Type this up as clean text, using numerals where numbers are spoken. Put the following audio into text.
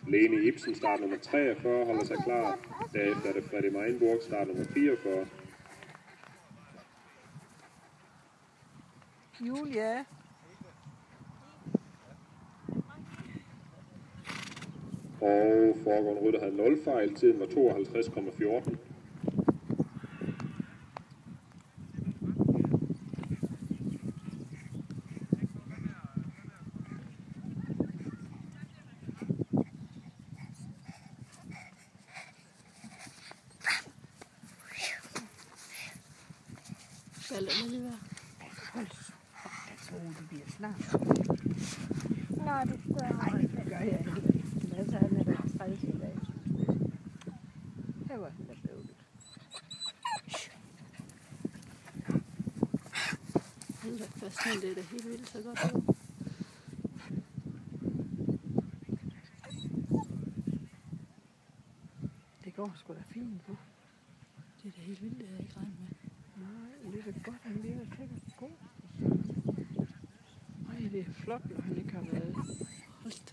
Lene Ibsen, start nummer 43, holder sig klar. Derefter er det Freddy Meinburg, start nummer 44. Julia. Og foregående rytter havde 0 fejl. Tiden var 52,14. Lad lige være. Hold jeg tror, det bliver snart. Nej, det gør jeg ikke. Lasse han er da træls i dag. Her var den da bøvlet. Hold da fast, men det er da helt vildt så godt ud. Det går sgu da fint på. Det er da helt vildt, det har jeg ikke regnet med. Nej, det er da godt, han lige har tænkt god. Ej, det er flot, når han ikke har været. Hold da